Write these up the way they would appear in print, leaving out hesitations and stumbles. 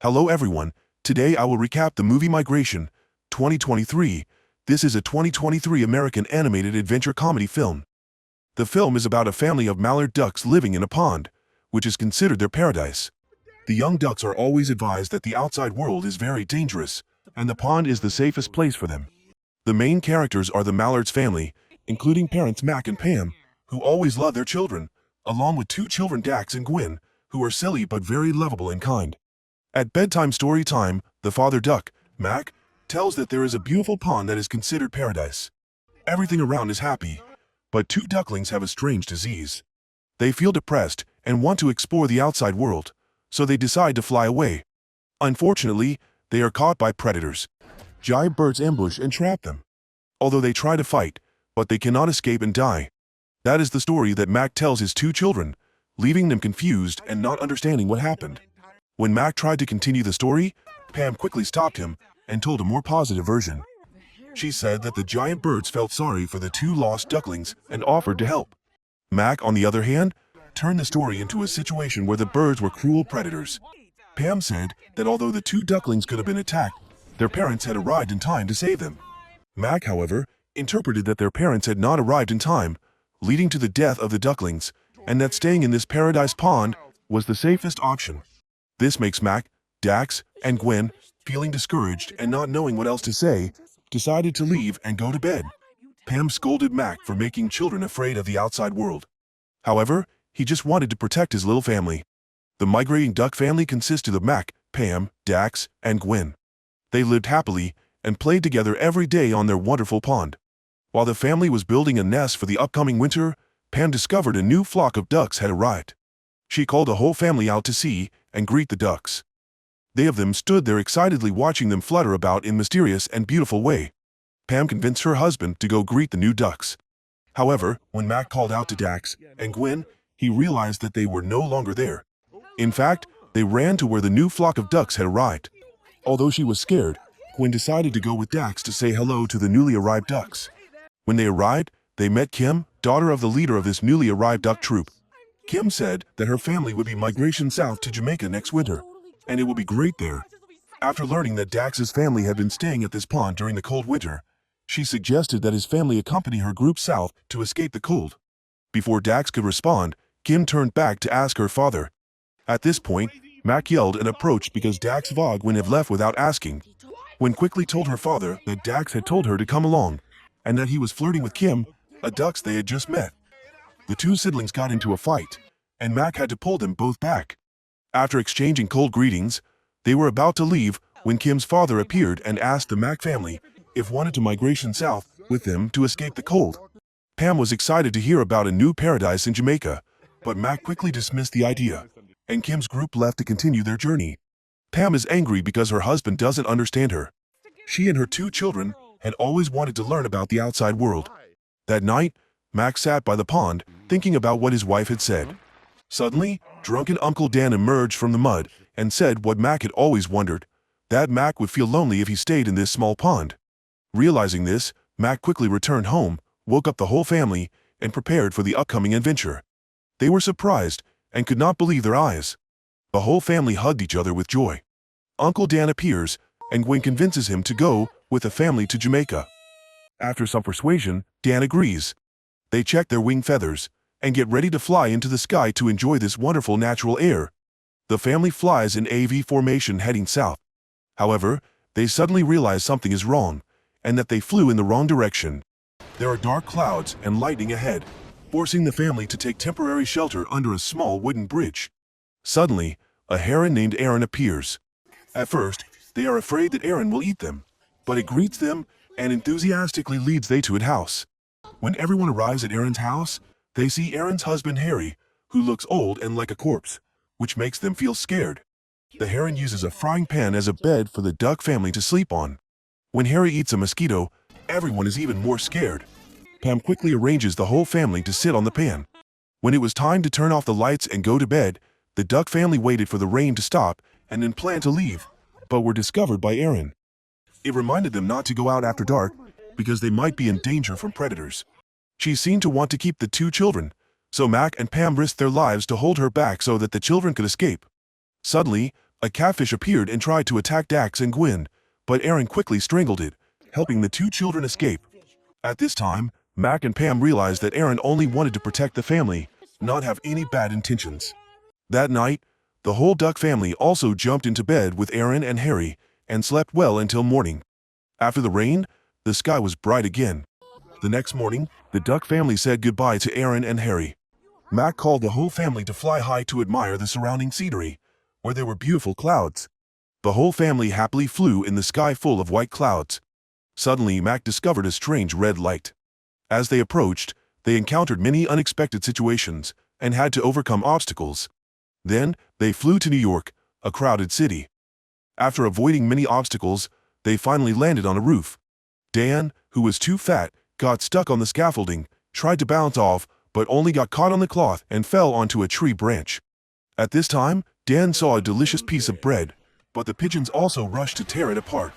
Hello everyone, today I will recap the movie Migration, 2023. This is a 2023 American animated adventure comedy film. The film is about a family of mallard ducks living in a pond, which is considered their paradise. The young ducks are always advised that the outside world is very dangerous, and the pond is the safest place for them. The main characters are the mallard's family, including parents Mac and Pam, who always love their children, along with two children Dax and Gwen, who are silly but very lovable and kind. At bedtime story time, the father duck, Mac, tells that there is a beautiful pond that is considered paradise. Everything around is happy, but two ducklings have a strange disease. They feel depressed and want to explore the outside world, so they decide to fly away. Unfortunately, they are caught by predators. Giant birds ambush and trap them. Although they try to fight, but they cannot escape and die. That is the story that Mac tells his two children, leaving them confused and not understanding what happened. When Mac tried to continue the story, Pam quickly stopped him and told a more positive version. She said that the giant birds felt sorry for the two lost ducklings and offered to help. Mac, on the other hand, turned the story into a situation where the birds were cruel predators. Pam said that although the two ducklings could have been attacked, their parents had arrived in time to save them. Mac, however, interpreted that their parents had not arrived in time, leading to the death of the ducklings, and that staying in this paradise pond was the safest option. This makes Mac, Dax, and Gwen, feeling discouraged and not knowing what else to say, decided to leave and go to bed. Pam scolded Mac for making children afraid of the outside world. However, he just wanted to protect his little family. The migrating duck family consisted of Mac, Pam, Dax, and Gwen. They lived happily and played together every day on their wonderful pond. While the family was building a nest for the upcoming winter, Pam discovered a new flock of ducks had arrived. She called the whole family out to see and greet the ducks. They of them stood there excitedly watching them flutter about in mysterious and beautiful way. Pam convinced her husband to go greet the new ducks. However, when Mac called out to Dax and Gwen, he realized that they were no longer there. In fact, they ran to where the new flock of ducks had arrived. Although she was scared, Gwen decided to go with Dax to say hello to the newly arrived ducks. When they arrived, they met Kim, daughter of the leader of this newly arrived duck troop. Kim said that her family would be migration south to Jamaica next winter, and it would be great there. After learning that Dax's family had been staying at this pond during the cold winter, she suggested that his family accompany her group south to escape the cold. Before Dax could respond, Kim turned back to ask her father. At this point, Mac yelled and approached because Dax Vog would have left without asking. Gwen quickly told her father that Dax had told her to come along, and that he was flirting with Kim, a ducks they had just met. The two siblings got into a fight, and Mac had to pull them both back. After exchanging cold greetings, they were about to leave when Kim's father appeared and asked the Mac family if wanted to migration south with them to escape the cold. Pam was excited to hear about a new paradise in Jamaica, but Mac quickly dismissed the idea, and Kim's group left to continue their journey. Pam is angry because her husband doesn't understand her. She and her two children had always wanted to learn about the outside world. That night, Mac sat by the pond, thinking about what his wife had said. Suddenly, drunken Uncle Dan emerged from the mud and said what Mac had always wondered, that Mac would feel lonely if he stayed in this small pond. Realizing this, Mac quickly returned home, woke up the whole family, and prepared for the upcoming adventure. They were surprised and could not believe their eyes. The whole family hugged each other with joy. Uncle Dan appears, and Gwen convinces him to go with the family to Jamaica. After some persuasion, Dan agrees. They check their wing feathers and get ready to fly into the sky to enjoy this wonderful natural air. The family flies in AV formation heading south. However, they suddenly realize something is wrong, and that they flew in the wrong direction. There are dark clouds and lightning ahead, forcing the family to take temporary shelter under a small wooden bridge. Suddenly, a heron named Aaron appears. At first, they are afraid that Aaron will eat them, but it greets them and enthusiastically leads they to its house. When everyone arrives at Aaron's house, they see Aaron's husband Harry, who looks old and like a corpse, which makes them feel scared. The heron uses a frying pan as a bed for the duck family to sleep on. When Harry eats a mosquito, everyone is even more scared. Pam quickly arranges the whole family to sit on the pan. When it was time to turn off the lights and go to bed, the duck family waited for the rain to stop and then planned to leave, but were discovered by Aaron. It reminded them not to go out after dark because they might be in danger from predators. She seemed to want to keep the two children, so Mac and Pam risked their lives to hold her back so that the children could escape. Suddenly, A catfish appeared and tried to attack Dax and Gwen, but Aaron quickly strangled it, helping the two children escape. At this time, Mac and Pam realized that Aaron only wanted to protect the family, not have any bad intentions. That night, the whole duck family also jumped into bed with Aaron and Harry and slept well until morning. After the rain, the sky was bright again. The next morning, the duck family said goodbye to Aaron and Harry. Mac called the whole family to fly high to admire the surrounding scenery, where there were beautiful clouds. The whole family happily flew in the sky full of white clouds. Suddenly, Mac discovered a strange red light. As they approached, they encountered many unexpected situations and had to overcome obstacles. Then, they flew to New York, a crowded city. After avoiding many obstacles, they finally landed on a roof. Dan, who was too fat, got stuck on the scaffolding, tried to bounce off, but only got caught on the cloth and fell onto a tree branch. At this time, Dan saw a delicious piece of bread, but the pigeons also rushed to tear it apart.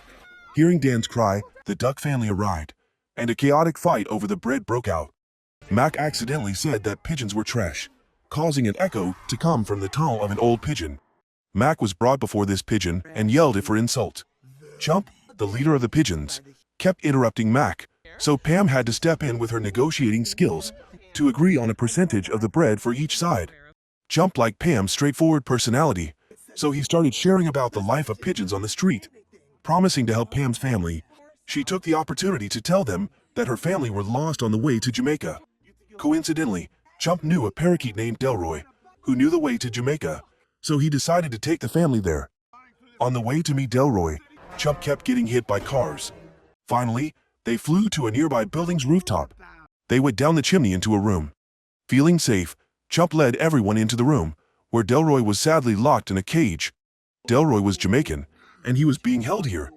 Hearing Dan's cry, the duck family arrived, and a chaotic fight over the bread broke out. Mac accidentally said that pigeons were trash, causing an echo to come from the tunnel of an old pigeon. Mac was brought before this pigeon and yelled it for insult. Chump, the leader of the pigeons, kept interrupting Mac, so Pam had to step in with her negotiating skills to agree on a percentage of the bread for each side. Chump liked Pam's straightforward personality, so he started sharing about the life of pigeons on the street. Promising to help Pam's family, she took the opportunity to tell them that her family were lost on the way to Jamaica. Coincidentally, Chump knew a parakeet named Delroy, who knew the way to Jamaica, so he decided to take the family there. On the way to meet Delroy, Chump kept getting hit by cars. Finally, they flew to a nearby building's rooftop. They went down the chimney into a room. Feeling safe, Chump led everyone into the room, where Delroy was sadly locked in a cage. Delroy was Jamaican, and he was being held here.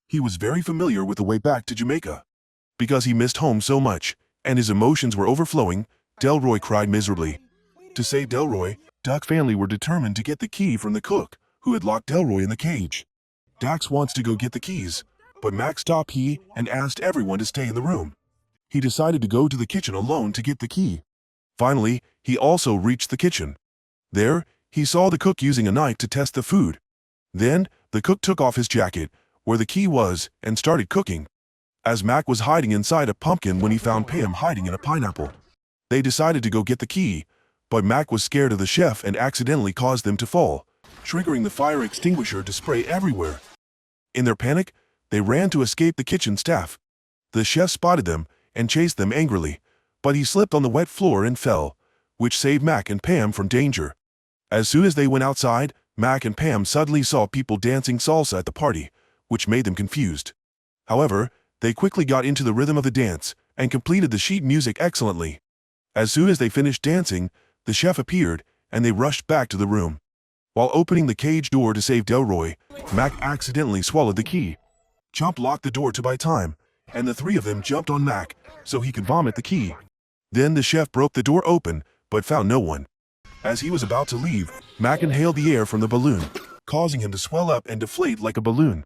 He was very familiar with the way back to Jamaica. Because he missed home so much, and his emotions were overflowing, Delroy cried miserably. To save Delroy, Duck family were determined to get the key from the cook, who had locked Delroy in the cage. Dax wants to go get the keys, but Mac stopped he and asked everyone to stay in the room. He decided to go to the kitchen alone to get the key. Finally, he also reached the kitchen. There, he saw the cook using a knife to test the food. Then, the cook took off his jacket, where the key was, and started cooking. As Mac was hiding inside a pumpkin when he found Pam hiding in a pineapple. They decided to go get the key, but Mac was scared of the chef and accidentally caused them to fall, triggering the fire extinguisher to spray everywhere. In their panic, they ran to escape the kitchen staff. The chef spotted them and chased them angrily, but he slipped on the wet floor and fell, which saved Mac and Pam from danger. As soon as they went outside, Mac and Pam suddenly saw people dancing salsa at the party, which made them confused. However, they quickly got into the rhythm of the dance and completed the sheet music excellently. As soon as they finished dancing, the chef appeared and they rushed back to the room. While opening the cage door to save Delroy, Mac accidentally swallowed the key. Chump locked the door to buy time, and the three of them jumped on Mac so he could vomit the key. Then the chef broke the door open, but found no one. As he was about to leave, Mac inhaled the air from the balloon, causing him to swell up and deflate like a balloon.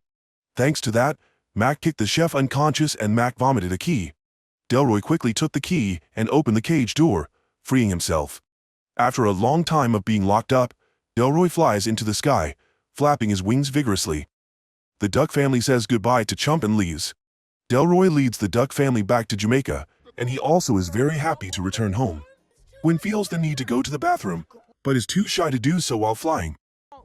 Thanks to that, Mac kicked the chef unconscious and Mac vomited a key. Delroy quickly took the key and opened the cage door, freeing himself. After a long time of being locked up, Delroy flies into the sky, flapping his wings vigorously. The duck family says goodbye to Chump and leaves. Delroy leads the duck family back to Jamaica, and he also is very happy to return home. Gwen feels the need to go to the bathroom, but is too shy to do so while flying.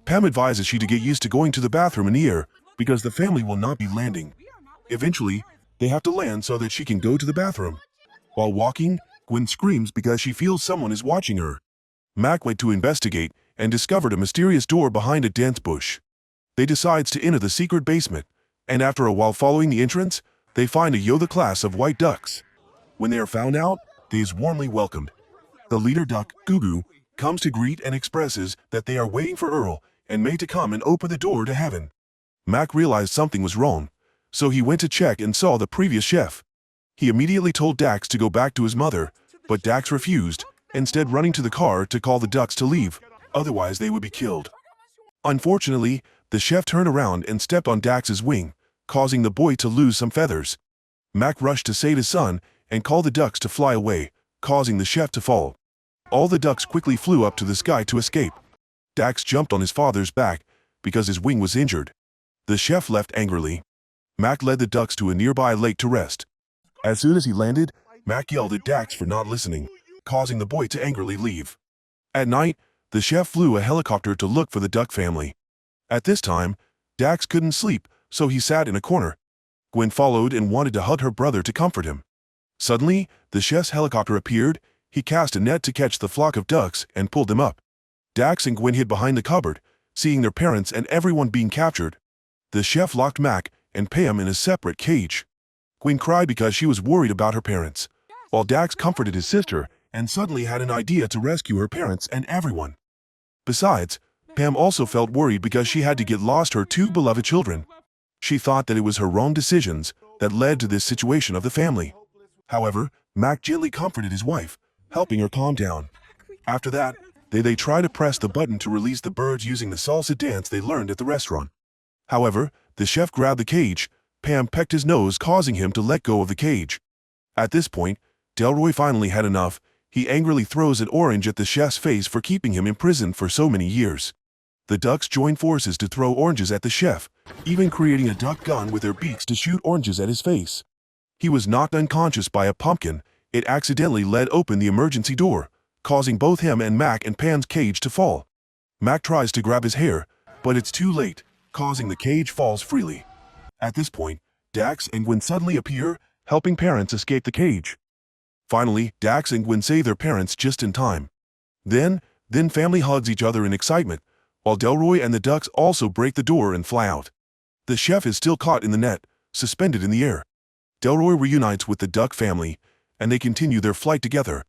Pam advises she to get used to going to the bathroom in the air, because the family will not be landing. Eventually, they have to land so that she can go to the bathroom. While walking, Gwen screams because she feels someone is watching her. Mac went to investigate and discovered a mysterious door behind a dense bush. They decides to enter the secret basement, and after a while following the entrance, they find a Yoda class of white ducks. When they are found out, they is warmly welcomed. The leader duck, Gugu, comes to greet and expresses that they are waiting for Earl and May to come and open the door to heaven. Mac realized something was wrong, so he went to check and saw the previous chef. He immediately told Dax to go back to his mother, but Dax refused, instead running to the car to call the ducks to leave, otherwise they would be killed. Unfortunately, the chef turned around and stepped on Dax's wing, causing the boy to lose some feathers. Mac rushed to save his son and called the ducks to fly away, causing the chef to fall. All the ducks quickly flew up to the sky to escape. Dax jumped on his father's back, because his wing was injured. The chef left angrily. Mac led the ducks to a nearby lake to rest. As soon as he landed, Mac yelled at Dax for not listening, causing the boy to angrily leave. At night, the chef flew a helicopter to look for the duck family. At this time, Dax couldn't sleep, so he sat in a corner. Gwen followed and wanted to hug her brother to comfort him. Suddenly, the chef's helicopter appeared. He cast a net to catch the flock of ducks and pulled them up. Dax and Gwen hid behind the cupboard, seeing their parents and everyone being captured. The chef locked Mac and Pam in a separate cage. Gwen cried because she was worried about her parents, while Dax comforted his sister and suddenly had an idea to rescue her parents and everyone. Besides, Pam also felt worried because she had to get lost her two beloved children. She thought that it was her own decisions that led to this situation of the family. However, Mac gently comforted his wife, helping her calm down. After that, they tried to press the button to release the birds using the salsa dance they learned at the restaurant. However, the chef grabbed the cage. Pam pecked his nose, causing him to let go of the cage. At this point, Delroy finally had enough. He angrily throws an orange at the chef's face for keeping him imprisoned for so many years. The ducks join forces to throw oranges at the chef, even creating a duck gun with their beaks to shoot oranges at his face. He was knocked unconscious by a pumpkin. It accidentally led open the emergency door, causing both him and Mac and Pam's cage to fall. Mac tries to grab his hair, but it's too late, causing the cage falls freely. At this point, Dax and Gwen suddenly appear, helping parents escape the cage. Finally, Dax and Gwen save their parents just in time. Then family hugs each other in excitement, while Delroy and the ducks also break the door and fly out. The chef is still caught in the net, suspended in the air. Delroy reunites with the duck family, and they continue their flight together.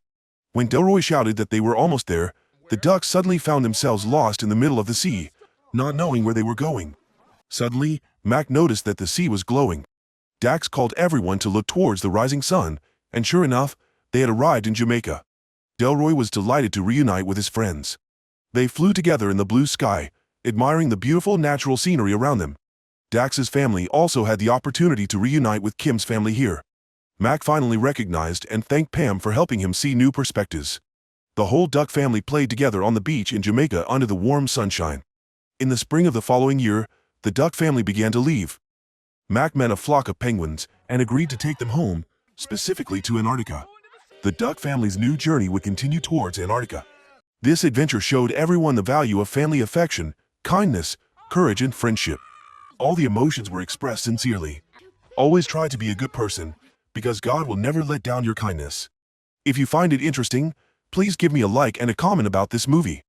When Delroy shouted that they were almost there, the ducks suddenly found themselves lost in the middle of the sea, not knowing where they were going. Suddenly, Mac noticed that the sea was glowing. Dax called everyone to look towards the rising sun, and sure enough, they had arrived in Jamaica. Delroy was delighted to reunite with his friends. They flew together in the blue sky, admiring the beautiful natural scenery around them. Dax's family also had the opportunity to reunite with Kim's family here. Mac finally recognized and thanked Pam for helping him see new perspectives. The whole duck family played together on the beach in Jamaica under the warm sunshine. In the spring of the following year, the duck family began to leave. Mac met a flock of penguins and agreed to take them home, specifically to Antarctica. The duck family's new journey would continue towards Antarctica. This adventure showed everyone the value of family affection, kindness, courage, and friendship. All the emotions were expressed sincerely. Always try to be a good person, because God will never let down your kindness. If you find it interesting, please give me a like and a comment about this movie.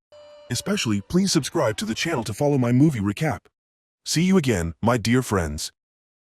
Especially, please subscribe to the channel to follow my movie recap. See you again, my dear friends.